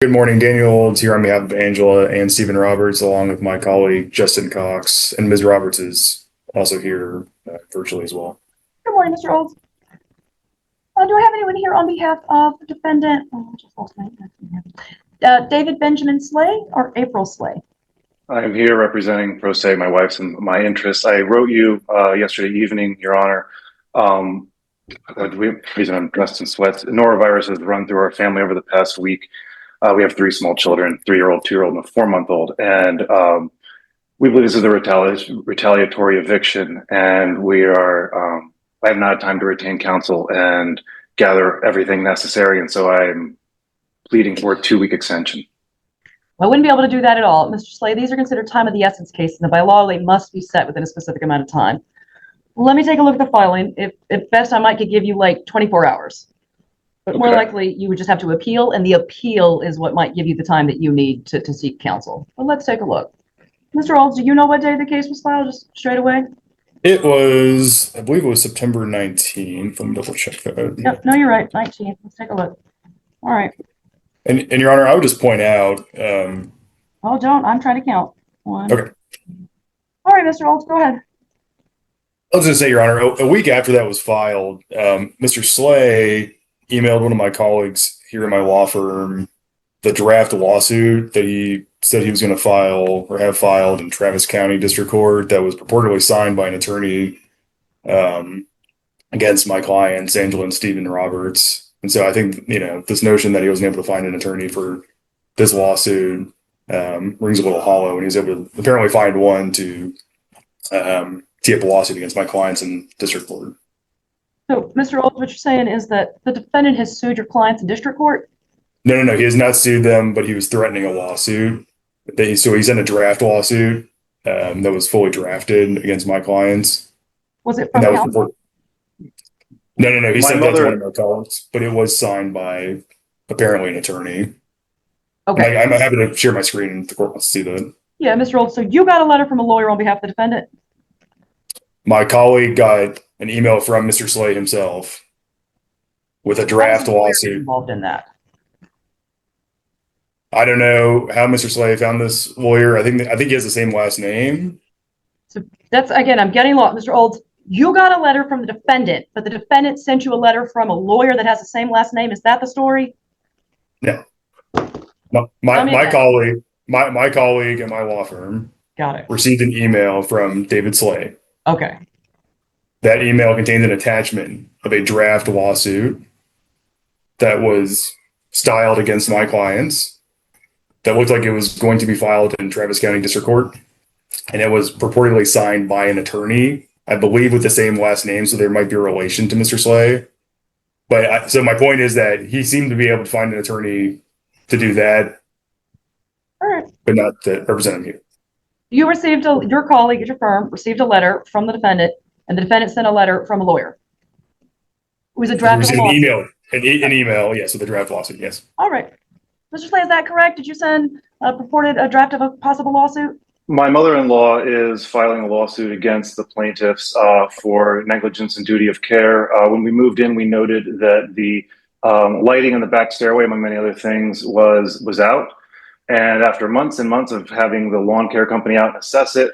Good morning. Daniel Olds here on behalf of Angela and Stephen Roberts, along with my colleague Justin Cox, and Ms. Roberts is also here virtually as well. Good morning, Mr. Olds. Do I have anyone here on behalf of the defendant? Oh, I just lost my name. David Benjamin Slay or April Slay? I'm here representing pro se, my wife's and my interests. I wrote you yesterday evening, Your Honor. The reason I'm dressed in sweats. Norovirus has run through our family over the past week. We have three small children, 3-year-old, 2-year-old, and a 4-month-old. And we believe this is a retaliatory eviction. And we are, I have not had time to retain counsel and gather everything necessary. And so I'm pleading for a 2-week extension. Well, I wouldn't be able to do that at all. Mr. Slay, these are considered time of the essence cases, and by law, they must be set within a specific amount of time. Let me take a look at the filing. If best, I might could give you like 24 hours. But more likely, you would just have to appeal, and the appeal is what might give you the time that you need to seek counsel. But let's take a look. Mr. Olds, do you know what day the case was filed, just straight away? It was, I believe it was September 19th. Let me double check that. Yep, no, you're right, 19th. Let's take a look. All right. And Your Honor, I would just point out. Oh, don't. I'm trying to count. One. Okay. All right, Mr. Olds, go ahead. I was going to say, Your Honor, a week after that was filed, Mr. Slay emailed one of my colleagues here in my law firm the draft lawsuit that he said he was going to file or have filed in Travis County District Court that was purportedly signed by an attorney against my clients, Angela and Stephen Roberts. And so I think, this notion that he wasn't able to find an attorney for this lawsuit rings a little hollow, and he was able to apparently find one to tee up a lawsuit against my clients in district court. So, Mr. Olds, what you're saying is that the defendant has sued your clients in district court? No. He has not sued them, but he was threatening a lawsuit. So he sent a draft lawsuit that was fully drafted against my clients. Was it from counsel? No. He sent that to one of my colleagues, but it was signed by apparently an attorney. Okay. I'm happy to share my screen if the court wants to see that. Yeah, Mr. Olds, so you got a letter from a lawyer on behalf of the defendant? My colleague got an email from Mr. Slay himself with a draft lawsuit involved in that. I don't know how Mr. Slay found this lawyer. I think he has the same last name. So that's, again, I'm getting lost. Mr. Olds, you got a letter from the defendant, but the defendant sent you a letter from a lawyer that has the same last name. Is that the story? No. My colleague and my law firm received an email from David Slay. Okay. That email contained an attachment of a draft lawsuit that was styled against my clients that looked like it was going to be filed in Travis County District Court. And it was purportedly signed by an attorney, I believe with the same last name, so there might be a relation to Mr. Slay. But so my point is that he seemed to be able to find an attorney to do that, all right, but not to represent him here. You received your colleague at your firm received a letter from the defendant, and the defendant sent a letter from a lawyer. It was a draft lawsuit. An email, yes, with a draft lawsuit, yes. All right. Mr. Slay, is that correct? Did you send a draft of a possible lawsuit? My mother-in-law is filing a lawsuit against the plaintiffs for negligence and duty of care. When we moved in, we noted that the lighting in the back stairway, among many other things, was out. And after months and months of having the lawn care company out and assess it,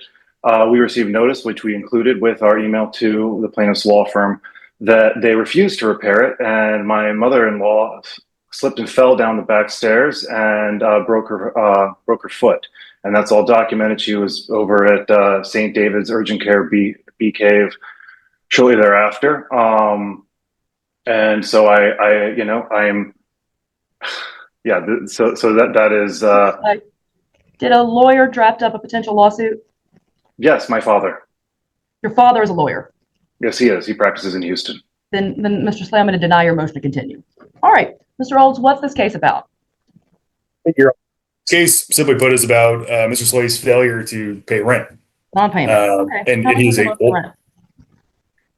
we received notice, which we included with our email to the plaintiff's law firm, that they refused to repair it. And my mother-in-law slipped and fell down the back stairs and broke her foot. And that's all documented. She was over at St. David's Urgent Care Bee Cave shortly thereafter. And so I'm, yeah. So that is. Did a lawyer draft up a potential lawsuit? Yes, my father. Your father is a lawyer? Yes, he is. He practices in Houston. Then Mr. Slay, I'm going to deny your motion to continue. All right, Mr. Olds, what's this case about? This case, simply put, is about Mr. Slay's failure to pay rent. Non-payment. Okay. And he's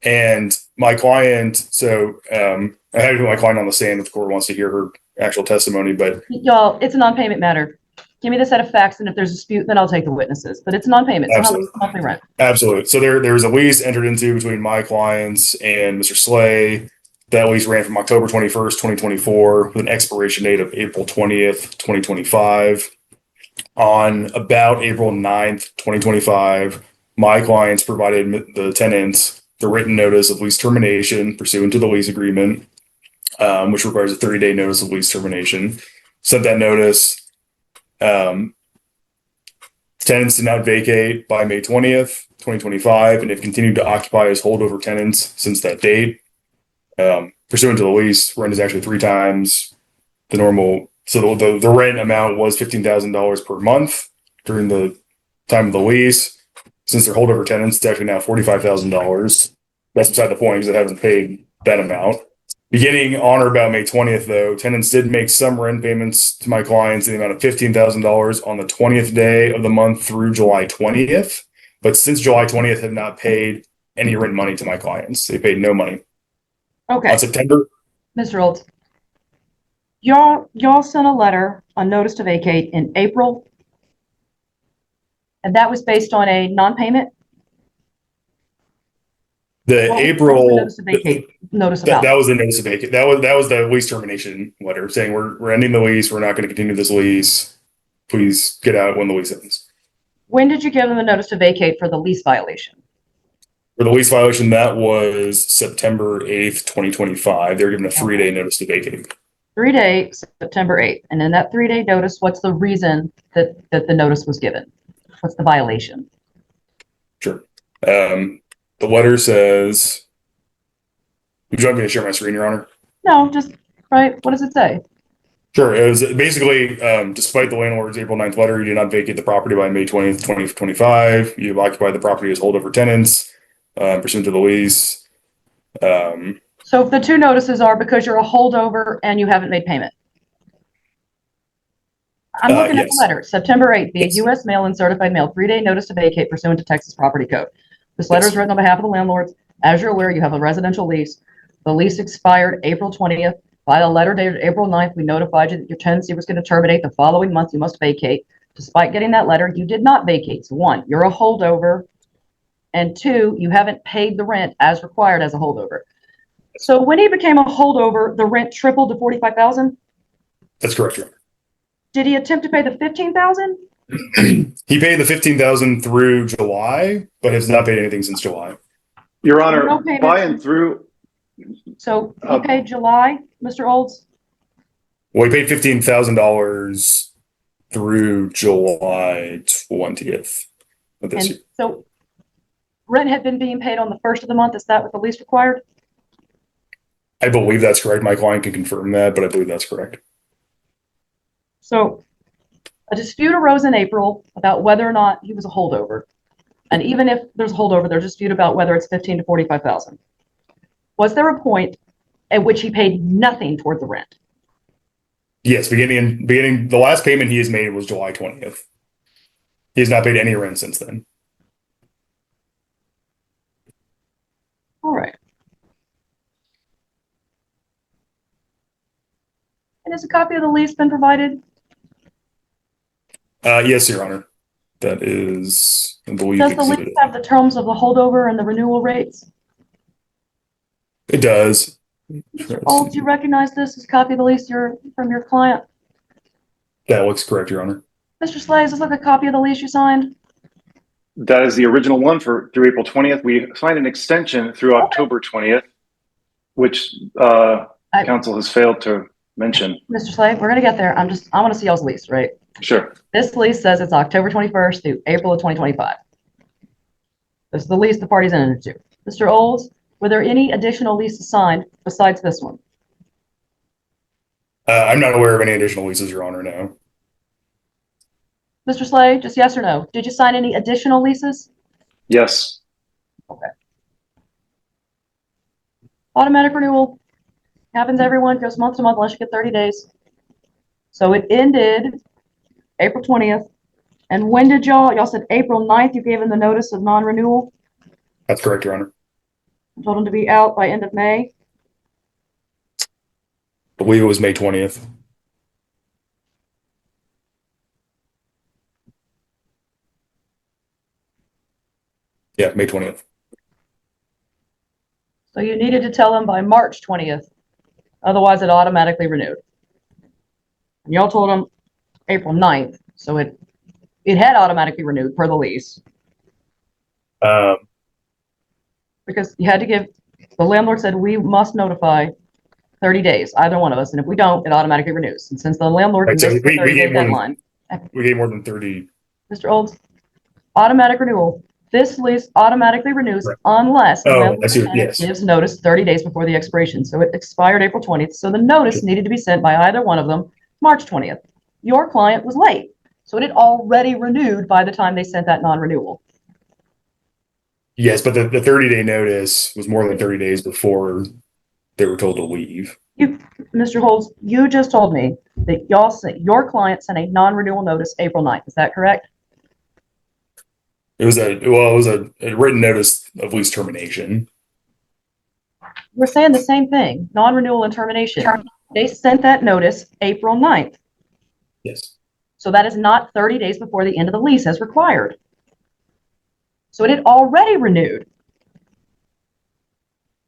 and my client. So I had my client on the stand if the court wants to hear her actual testimony. But y'all, it's a non-payment matter. Give me the set of facts, and if there's a dispute, then I'll take the witnesses. But it's non-payment. So how much monthly rent? Absolutely. So there was a lease entered into between my clients and Mr. Slay. That lease ran from October 21st, 2024, with an expiration date of April 20th, 2025. On about April 9th, 2025, my clients provided the tenants the written notice of lease termination pursuant to the lease agreement, which requires a 30-day notice of lease termination. Sent that notice. Tenants did not vacate by May 20th, 2025, and have continued to occupy as holdover tenants since that date. Pursuant to the lease, rent is actually 3 times the normal. So the rent amount was $15,000 per month during the time of the lease. Since they're holdover tenants, it's actually now $45,000. That's beside the point because it hasn't paid that amount. Beginning on or about May 20th, though, tenants did make some rent payments to my clients in the amount of $15,000 on the 20th day of the month through July 20th. But since July 20th, have not paid any rent money to my clients. They paid no money. Okay, On September, Mr. Olds, y'all sent a letter on notice to vacate in April, and that was based on a non-payment? the What was April the notice to vacate notice about? that was the notice of vacate. That was the lease termination letter saying we're ending the lease. We're not going to continue this lease. Please get out when the lease ends. When did you give them the notice to vacate for the lease violation? For the lease violation, that was September 8th, 2025. They were given a 3-day notice to vacate. 3 days, September 8th. And in that 3-day notice, what's the reason that the notice was given? What's the violation? Sure. The letter says, would you want me to share my screen, Your Honor? No, just, right, what does it say? Sure. It was basically, despite the landlord's April 9th letter, you did not vacate the property by May 20th, 2025. You've occupied the property as holdover tenants, pursuant to the lease. So the 2 notices are because you're a holdover and you haven't made payment. I'm looking at the Yes. letter, September 8th, via Yes. U.S. mail and certified mail, 3-day notice to vacate pursuant to Texas property code. This letter is Yes. written on behalf of the landlords. As you're aware, you have a residential lease. The lease expired April 20th. By a letter dated April 9th, we notified you that your tenancy was going to terminate the following month. You must vacate. Despite getting that letter, you did not vacate. So 1, you're a holdover. And 2, you haven't paid the rent as required as a holdover. So when he became a holdover, the rent tripled to $45,000. That's correct, Your Honor. Did he attempt to pay the $15,000? He paid the $15,000 through July, but has not paid anything since July. Your Honor, No payment. by and through, So he paid July, Mr. Olds? Well, he paid $15,000 through July 20th of this And year. so rent had been being paid on the 1st of the month. Is that what the lease required? I believe that's correct. My client can confirm that, but I believe that's correct. So a dispute arose in April about whether or not he was a holdover. And even if there's a holdover, there's a dispute about whether it's $15,000 to $45,000. Was there a point at which he paid nothing toward the rent? Yes, beginning the last payment he has made was July 20th. He has not paid any rent since then. All right. And has a copy of the lease been provided? Yes, Your Honor. That is, I believe, Does the lease exhibited. have the terms of the holdover and the renewal rates? It does. Oh, do you recognize this as a copy of the lease from your client? That looks correct, Your Honor. Mr. Slay, is this like a copy of the lease you signed? that is the original one through April 20th. We signed an extension through October 20th, which council has failed to mention. Mr. Slay, we're gonna get there. I want to see y'all's lease, right? Sure. This lease says it's October 21st through April of 2025. This is the lease the parties entered into. Mr. Olds, were there any additional leases signed besides this one? I'm not aware of any additional leases, Your Honor, no. Mr. Slay, just yes or no? Did you sign any additional leases? Yes. Okay. Automatic renewal happens everyone, goes month to month unless you get 30 days. So it ended April 20th. And when did y'all said April 9th, you gave him the notice of non-renewal? That's correct, Your Honor. Told him to be out by end of May. I believe it was May 20th. Yeah, May 20th. So you needed to tell them by March 20th, otherwise it automatically renewed. And y'all told them April 9th, so it had automatically renewed per the lease because you had to give, the landlord said we must notify 30 days, either one of us, and if we don't, it automatically renews. And since the landlord Right, so missed the 30-day deadline, we gave more than 30. Mr. Olds, automatic renewal. This lease automatically renews Right. unless the Oh, landlord I see. tenant Yes. gives notice 30 days before the expiration. So it expired April 20th. So the notice needed to be sent by either one of them March 20th. Your client was late, so it had already renewed by the time they sent that non-renewal. Yes, but the 30-day notice was more than 30 days before they were told to leave. Mr. Holmes, you just told me that your client sent a non-renewal notice April 9th. Is that correct? It was a written notice of lease termination. We're saying the same thing, non-renewal and termination. They sent that notice April 9th. Yes. So that is not 30 days before the end of the lease as required. So it had already renewed.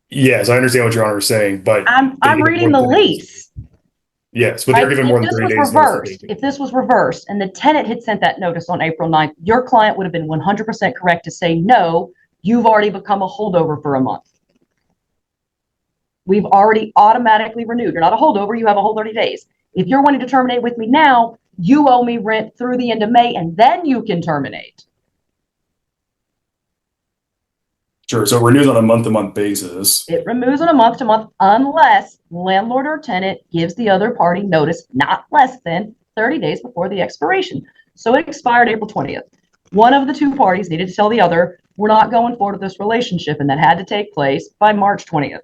Yes, I understand what Your Honor is saying, but I'm reading the lease. Yes, but they're given more than 30 days. If this was reversed and the tenant had sent that notice on April 9th, your client would have been 100% correct to say, no, you've already become a holdover for a month. We've already automatically renewed. You're not a holdover, you have a whole 30 days. If you're wanting to terminate with me now, you owe me rent through the end of May and then you can terminate. Sure. So it renews on a month-to-month basis. It renews on a month-to-month unless landlord or tenant gives the other party notice not less than 30 days before the expiration. So it expired April 20th. One of the two parties needed to tell the other, we're not going forward with this relationship, and that had to take place by March 20th.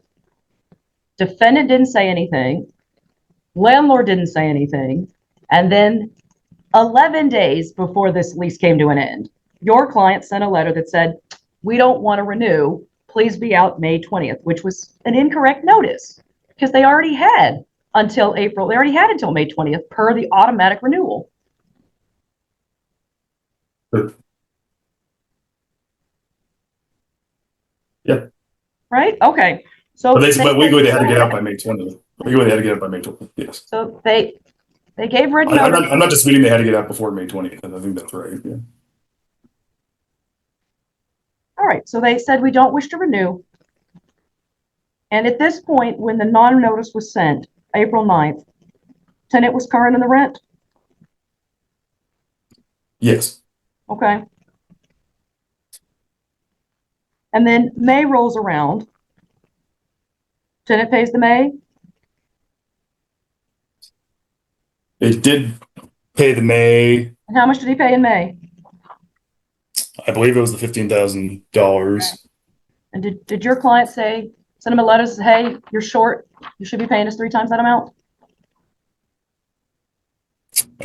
Defendant didn't say anything. Landlord didn't say anything. And then 11 days before this lease came to an end, your client sent a letter that said, we don't want to renew, please be out May 20th, which was an incorrect notice because they already had until May 20th per the automatic renewal. Yeah. Right? Okay. So but legally they had to get out by May 20th. Legally they had to get out by May 20th. Yes. So they gave written notice. I'm not disputing they had to get out before May 20th. I think that's right. Yeah. All right, so they said we don't wish to renew. And at this point, when the non-notice was sent, April 9th, tenant was current in the rent? Yes. Okay. And then May rolls around. Tenant pays the May? It did pay the May. And how much did he pay in May? I believe it was the $15,000. And did your client send him a letter that says, hey, you're short, you should be paying us 3 times that amount?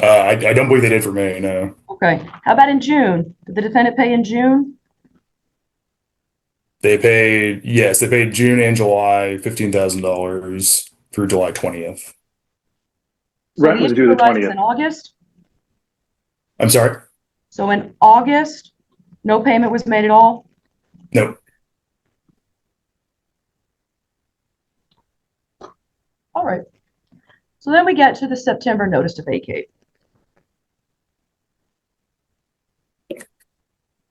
I don't believe they did for May, no. Okay. How about in June? Did the defendant pay in June? They paid June and July $15,000 through July 20th. Rent was due the 20th. In August? I'm sorry? So in August, no payment was made at all? No. All right. So then we get to the September notice to vacate.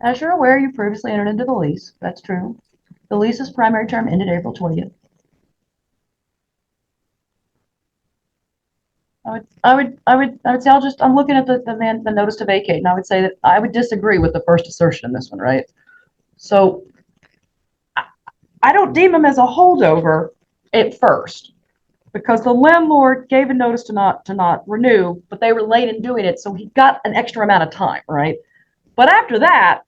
As you're aware, you previously entered into the lease. That's true. The lease's primary term ended April 20th. I would say I'm looking at the notice to vacate, and I would say that I would disagree with the first assertion in this one, right? So I don't deem him as a holdover at first because the landlord gave a notice to not renew, but they were late in doing it, so he got an extra amount of time, right? But after that,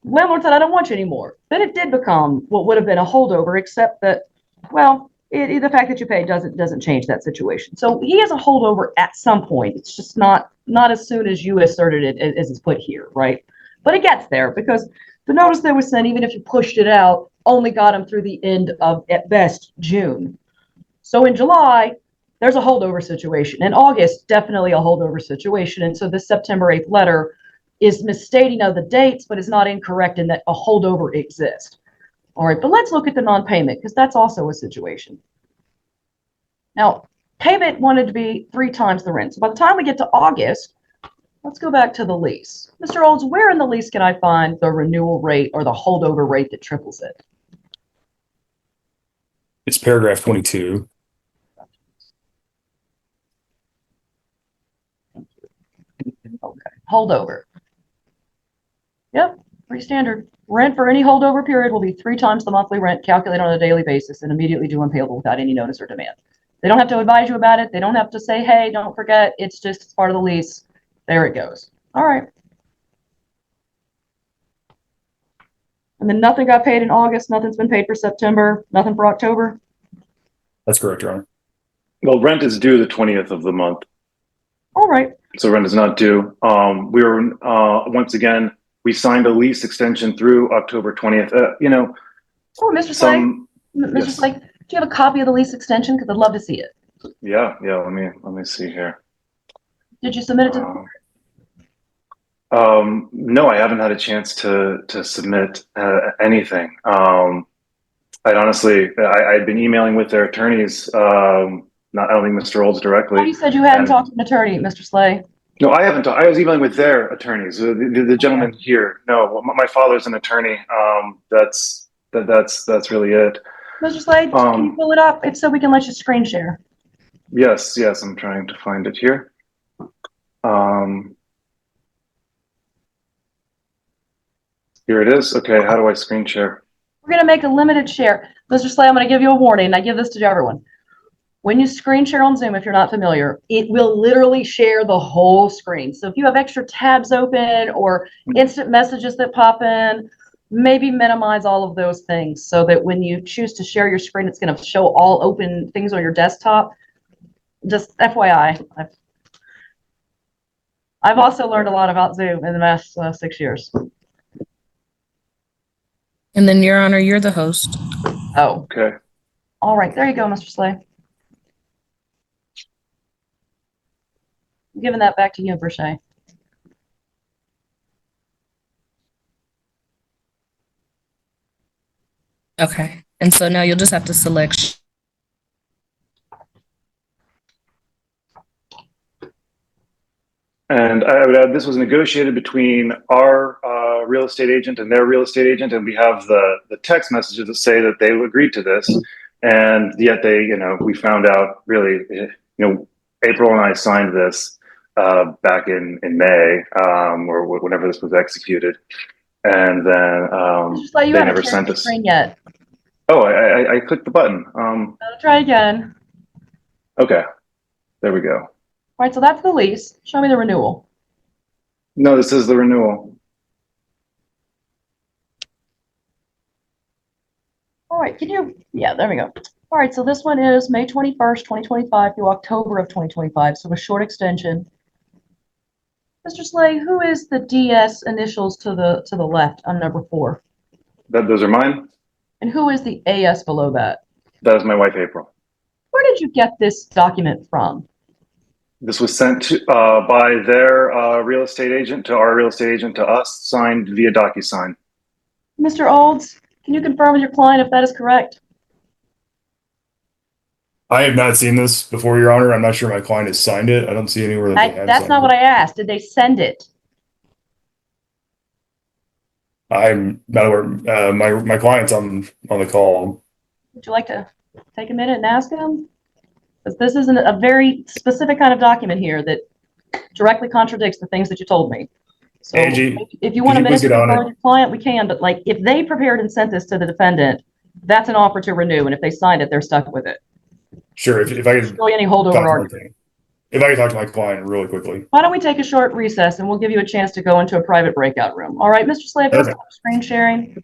landlord said, I don't want you anymore. Then it did become what would have been a holdover, except that, well, the fact that you paid doesn't change that situation. So he is a holdover at some point. It's just not as soon as you asserted it as it's put here, right? But it gets there because the notice that was sent, even if you pushed it out, only got him through the end of, at best, June. So in July, there's a holdover situation. In August, definitely a holdover situation. And so the September 8th letter is misstating of the dates, but is not incorrect in that a holdover exists. All right, but let's look at the non-payment because that's also a situation. Now, payment wanted to be 3 times the rent. So by the time we get to August, let's go back to the lease. Mr. Olds, where in the lease can I find the renewal rate or the holdover rate that triples it? It's paragraph 22. Okay, holdover. Yep, pretty standard. Rent for any holdover period will be 3 times the monthly rent calculated on a daily basis and immediately due and payable without any notice or demand. They don't have to advise you about it. They don't have to say, hey, don't forget. It's just it's part of the lease. There it goes. All right. And then nothing got paid in August. Nothing's been paid for September. Nothing for October. That's correct, Your Honor. Well, rent is due the 20th of the month. All right. So rent is not due. We were, once again, we signed a lease extension through October 20th. Oh, Mr. Slay. Mr. Yes. Slay, do you have a copy of the lease extension? Because I'd love to see it. Yeah. Let me see here. Did you submit it to the court? No, I haven't had a chance to submit anything. I'd honestly, I'd been emailing with their attorneys. I don't think Mr. Olds directly. Oh, you said you hadn't talked to an attorney, Mr. Slay. No, I haven't. I was emailing with their attorneys. The gentleman here. No, my father's an attorney. That's really it. Mr. Slade, can you pull it up? If so, we can let you screen share. Yes, I'm trying to find it here. Here it is. Okay, how do I screen share? We're going to make a limited share. Mr. Slade, I'm going to give you a warning. I give this to everyone. When you screen share on Zoom, if you're not familiar, it will literally share the whole screen. So if you have extra tabs open or instant messages that pop in, maybe minimize all of those things so that when you choose to share your screen, it's going to show all open things on your desktop. Just FYI. I've also learned a lot about Zoom in the last 6 years. And then, Your Honor, you're the host. Oh. Okay. All right. There you go, Mr. Slay. I'm giving that back to you, Brochet. Okay. And so now you'll just have to select. And I would add, this was negotiated between our real estate agent and their real estate agent, and we have the text messages that say that they agreed to this, and yet they, we found out really, April and I signed this back in May, or whenever this was executed, and then You they haven't never shared sent the us. screen yet. Oh, I clicked the button. I'll try again. Okay, there we go. All right, so that's the lease. Show me the renewal. No, this is the renewal. All right, yeah, there we go. All right, so this one is May 21st, 2025 through October of 2025, so a short extension. Mr. Slay, who is the DS initials to the left on number 4? Those are mine. And who is the AS below that? That is my wife, April. Where did you get this document from? This was sent to, by their real estate agent to our real estate agent to us, signed via DocuSign. Mr. Olds, can you confirm with your client if that is correct? I have not seen this before, Your Honor. I'm not sure my client has signed it. I don't see anywhere that they have That's signed not it. what I asked. Did they send it? I'm not aware. My client's on the call. Would you like to take a minute and ask him? Because this isn't a very specific kind of document here that directly contradicts the things that you told me. So Angie, if you want a could you minute please to get on confirm it? with your client, we can, but like if they prepared and sent this to the defendant, that's an offer to renew. And if they signed it, they're stuck with it. Sure. If I could Really any holdover talk to argument. if I could talk to my client really quickly. Why don't we take a short recess and we'll give you a chance to go into a private breakout room. All right, Mr. Slave, let's Okay. stop screen sharing.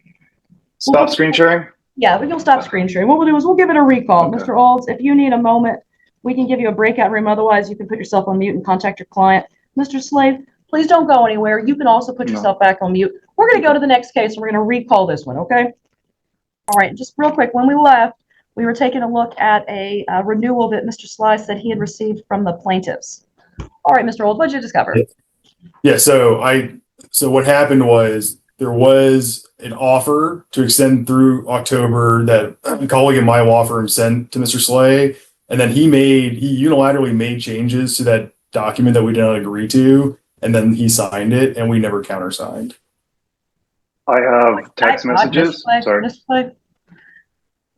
Stop screen sharing? Yeah, we can stop screen sharing. What we'll do is we'll give it a recall. Okay. Mr. Olds, if you need a moment, we can give you a breakout room. Otherwise, you can put yourself on mute and contact your client. Mr. Slave, please don't go anywhere. You can also put yourself back on mute. We're going to go to the next case and we're going to recall this one, okay? All right, just real quick, when we left, we were taking a look at a renewal that Mr. Sly said he had received from the plaintiffs. All right, Mr. Olds, what did you discover? Yeah. So what happened was there was an offer to extend through October that a colleague in my law firm sent to Mr. Slay, and then he unilaterally made changes to that document that we did not agree to, and then he signed it, and we never countersigned. I have text messages. Sorry.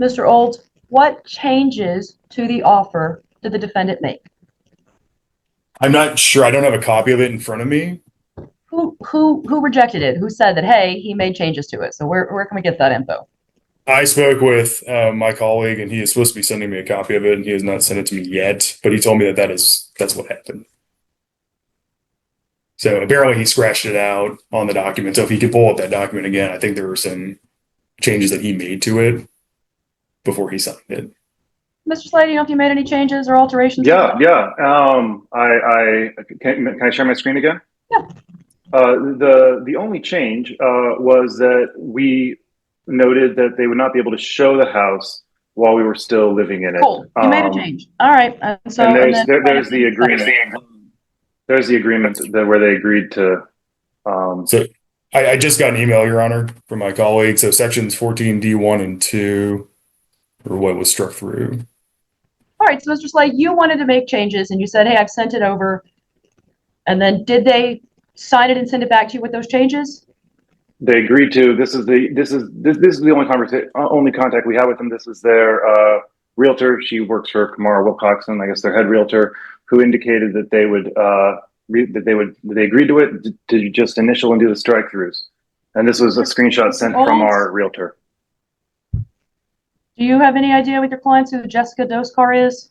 Mr. Olds, what changes to the offer did the defendant make? I'm not sure. I don't have a copy of it in front of me. Who rejected it? Who said that, hey, he made changes to it? So where can we get that info? I spoke with my colleague, and he is supposed to be sending me a copy of it, and he has not sent it to me yet. But he told me that's what happened. So apparently he scratched it out on the document. So if he could pull up that document again, I think there were some changes that he made to it before he signed it. Mr. Slade, do you know if you made any changes or alterations? Yeah. Can I share my screen again? Yeah. The only change was that we noted that they would not be able to show the house while we were still living in it. Cool. You made a change. All right. There's the agreement. There's the agreement where they agreed to. So I just got an email, Your Honor, from my colleague. So sections 14D1 and 2 are what was struck through. All right. So Mr. Slade, you wanted to make changes, and you said, hey, I've sent it over. And then did they sign it and send it back to you with those changes? They agreed to. This is the only contact we have with them. This is their realtor. She works for Kamara Wilcoxon, I guess their head realtor, who indicated that they agreed to it to just initial and do the strike throughs. And this was a screenshot sent from our realtor. Do you have any idea with your clients who Jessica Doskar is?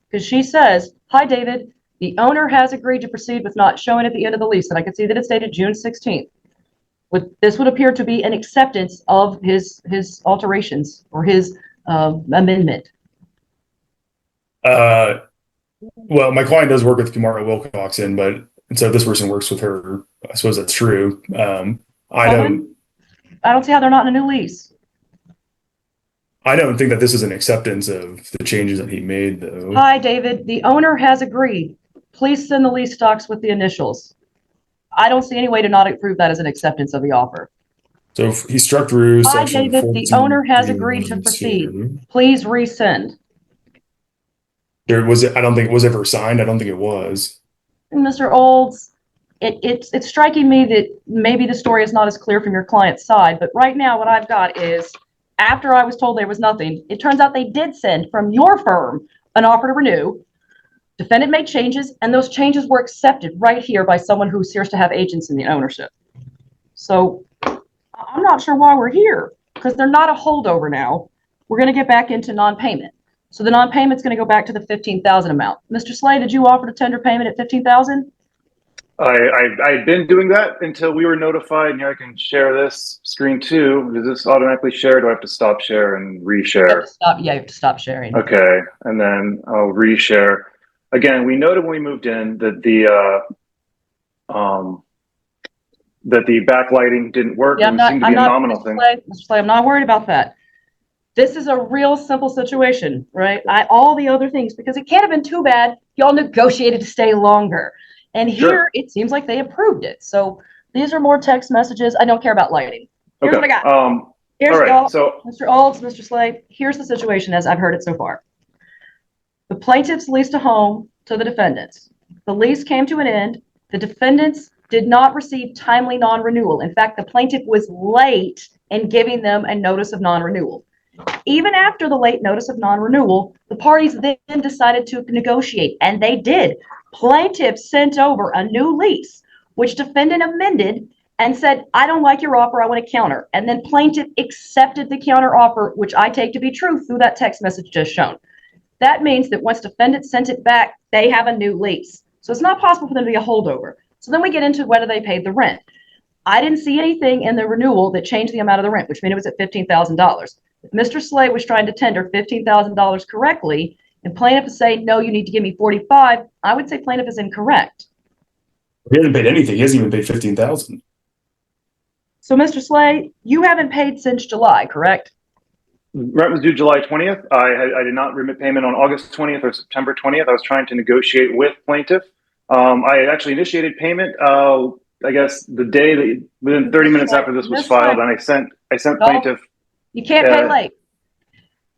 Because she says, hi, David, the owner has agreed to proceed with not showing at the end of the lease. And I can see that it's dated June 16th. This would appear to be an acceptance of his alterations or his amendment. Well, my client does work with Kamara Wilcoxon, and so this person works with her. I suppose that's true. I don't see how they're not in a new lease. I don't think that this is an acceptance of the changes that he made, though. Hi, David. The owner has agreed. Please send the lease docs with the initials. I don't see any way to not approve that as an acceptance of the offer. So if he struck through Hi, section David. 14, The owner has agreed to proceed. Please resend. I don't think it was ever signed. I don't think it was. Mr. Olds, it's striking me that maybe the story is not as clear from your client's side, but right now what I've got is after I was told there was nothing, it turns out they did send from your firm an offer to renew. Defendant made changes, and those changes were accepted right here by someone who appears to have agents in the ownership. So I'm not sure why we're here, because they're not a holdover now. We're going to get back into non-payment. So the non-payment's going to go back to the $15,000 amount. Mr. Slade, did you offer to tender payment at $15,000? I had been doing that until we were notified. And here I can share this screen too. Does this automatically share? Do I have to stop share and reshare? You have to stop sharing. Okay, and then I'll reshare. Again, we noted when we moved in that the backlighting didn't work. Yeah, It seemed to be a nominal thing. Mr. Slade, I'm not worried about that. This is a real simple situation, right? All the other things, because it can't have been too bad. Y'all negotiated to stay longer. And here it seems like they approved it. So these are more text messages. I don't care about lighting. Here's what I got. Here's all right, so Mr. Olds, Mr. Slade, here's the situation as I've heard it so far. The plaintiffs leased a home to the defendants. The lease came to an end. The defendants did not receive timely non-renewal. In fact, the plaintiff was late in giving them a notice of non-renewal. Even after the late notice of non-renewal, the parties then decided to negotiate, and they did. Plaintiff sent over a new lease, which defendant amended and said, I don't like your offer, I want to counter. And then plaintiff accepted the counter offer, which I take to be true through that text message just shown. That means that once defendant sent it back, they have a new lease. So it's not possible for them to be a holdover. So then we get into whether they paid the rent. I didn't see anything in the renewal that changed the amount of the rent, which meant it was at $15,000. If Mr. Slade was trying to tender $15,000 correctly, and plaintiff is saying, no, you need to give me 45, I would say plaintiff is incorrect. He hasn't paid anything. He hasn't even paid $15,000. So, Mr. Slade, you haven't paid since July, correct? Rent was due July 20th. I did not remit payment on August 20th or September 20th. I was trying to negotiate with plaintiff. I had actually initiated payment I guess the day that within 30 minutes after this was filed, and I sent plaintiff. You can't pay late.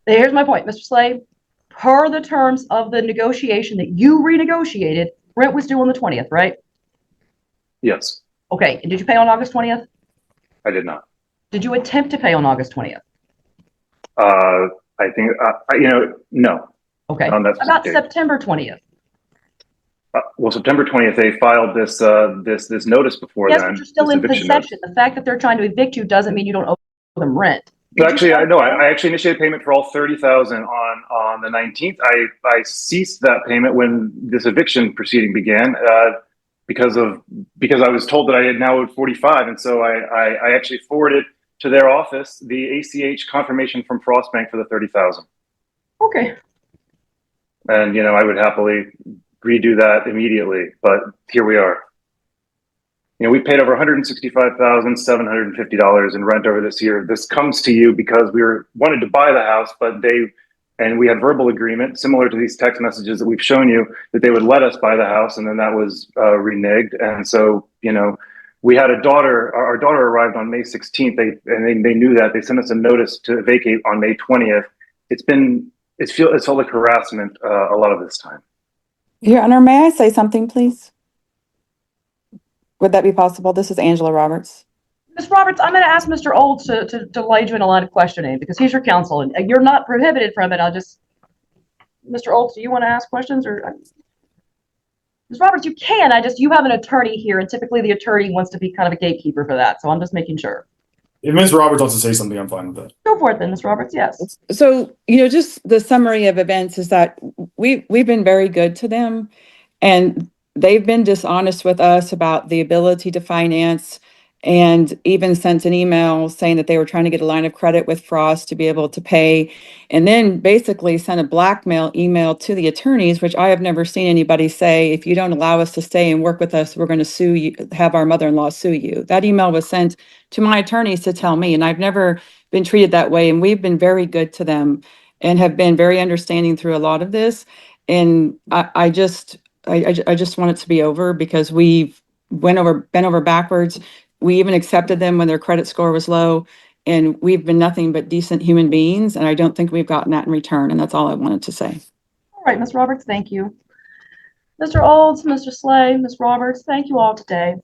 Here's my point, Mr. Slade. Per the terms of the negotiation that you renegotiated, rent was due on the 20th, right? Yes, Okay. And did you pay on August 20th? I did not. Did you attempt to pay on August 20th? I think, no. Okay. On that About date. September 20th. Well, September 20th, they filed this notice before Yes, then. but you're still this in eviction possession. notice. The fact that they're trying to evict you doesn't mean you don't owe them rent. So actually, I actually initiated payment for all 30,000 on the 19th. I ceased that payment when this eviction proceeding began because I was told that I had now owed 45, and so I actually forwarded to their office the ACH confirmation from Frostbank for the 30,000. Okay. And I would happily redo that immediately, but here we are. We paid over $165,750 in rent over this year. This comes to you because we wanted to buy the house, but we had verbal agreement similar to these text messages that we've shown you that they would let us buy the house, and then that was reneged. And so, we had a daughter. Our daughter arrived on May 16th. They knew that. They sent us a notice to vacate on May 20th. It's felt like harassment a lot of this time. Your Honor, may I say something, please? Would that be possible? This is Angela Roberts. Ms. Roberts, I'm going to ask Mr. Olds to lead you in a line of questioning because he's your counsel and you're not prohibited from it. Mr. Olds, do you want to ask questions or? Ms. Roberts, you can. You have an attorney here and typically the attorney wants to be kind of a gatekeeper for that. So I'm just making sure. If Ms. Roberts wants to say something, I'm fine with that. Go for it then, Ms. Roberts. Yes. So, just the summary of events is that we've been very good to them, and they've been dishonest with us about the ability to finance, and even sent an email saying that they were trying to get a line of credit with Frost to be able to pay, and then basically sent a blackmail email to the attorneys, which I have never seen anybody say, if you don't allow us to stay and work with us, we're going to sue you, have our mother-in-law sue you. That email was sent to my attorneys to tell me, and I've never been treated that way, and we've been very good to them and have been very understanding through a lot of this. And I just want it to be over because we've bent over backwards. We even accepted them when their credit score was low, and we've been nothing but decent human beings. And I don't think we've gotten that in return. And that's all I wanted to say. All right, Ms. Roberts, thank you. Mr. Olds, Mr. Slay, Ms. Roberts, thank you all today.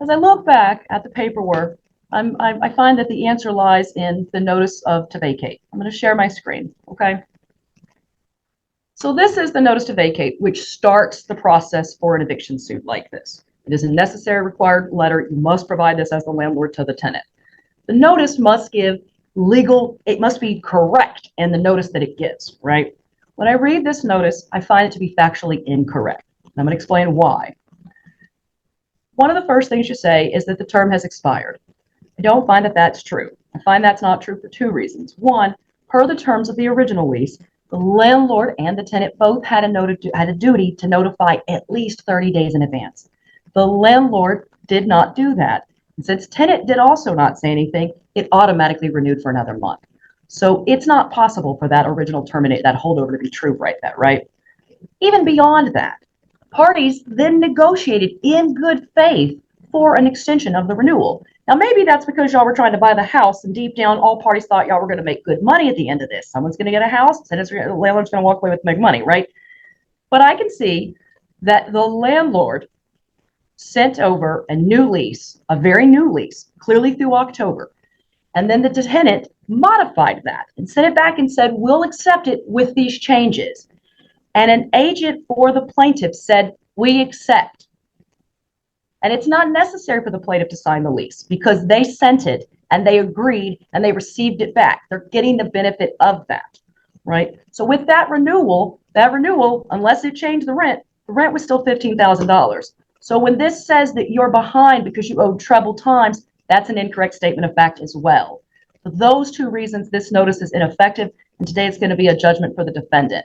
As I look back at the paperwork, I find that the answer lies in the notice to vacate. I'm going to share my screen, okay? So this is the notice to vacate, which starts the process for an eviction suit like this. It is a necessary required letter. You must provide this as the landlord to the tenant. The notice must it must be correct in the notice that it gives, right? When I read this notice, I find it to be factually incorrect. I'm going to explain why. One of the first things you say is that the term has expired. I don't find that that's true. I find that's not true for two reasons. One, per the terms of the original lease, the landlord and the tenant both had a duty to notify at least 30 days in advance. The landlord did not do that. And since tenant did also not say anything, it automatically renewed for another month. So it's not possible for that original that holdover to be true right? Even beyond that, parties then negotiated in good faith for an extension of the renewal. Now, maybe that's because y'all were trying to buy the house and deep down, all parties thought y'all were going to make good money at the end of this. Someone's going to get a house, the landlord's going to walk away with big money, right? But I can see that the landlord sent over a new lease, a very new lease, clearly through October. And then the tenant modified that and sent it back and said, we'll accept it with these changes. And an agent for the plaintiff said, we accept. And it's not necessary for the plaintiff to sign the lease because they sent it and they agreed and they received it back. They're getting the benefit of that, right? So with that renewal, unless it changed the rent was still $15,000. So when this says that you're behind because you owed treble times, that's an incorrect statement of fact as well. For those two reasons, this notice is ineffective, and today it's going to be a judgment for the defendant.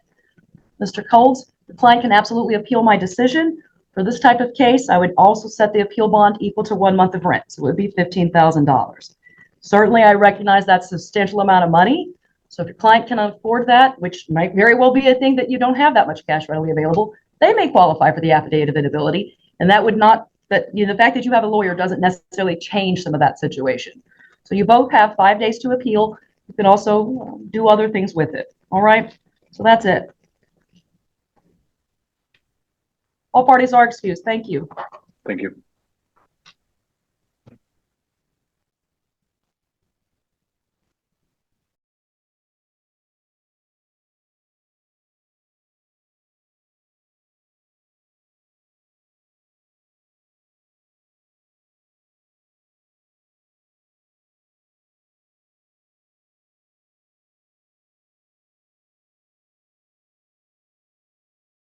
Mr. Colds, the client can absolutely appeal my decision. For this type of case, I would also set the appeal bond equal to 1 month of rent, so it would be $15,000. Certainly, I recognize that's a substantial amount of money. So if your client can afford that, which might very well be a thing that you don't have that much cash readily available, they may qualify for the affidavit of inability. And that But the fact that you have a lawyer doesn't necessarily change some of that situation. So you both have 5 days to appeal. You can also do other things with it. All right. So that's it. All parties are excused. Thank you. Thank you.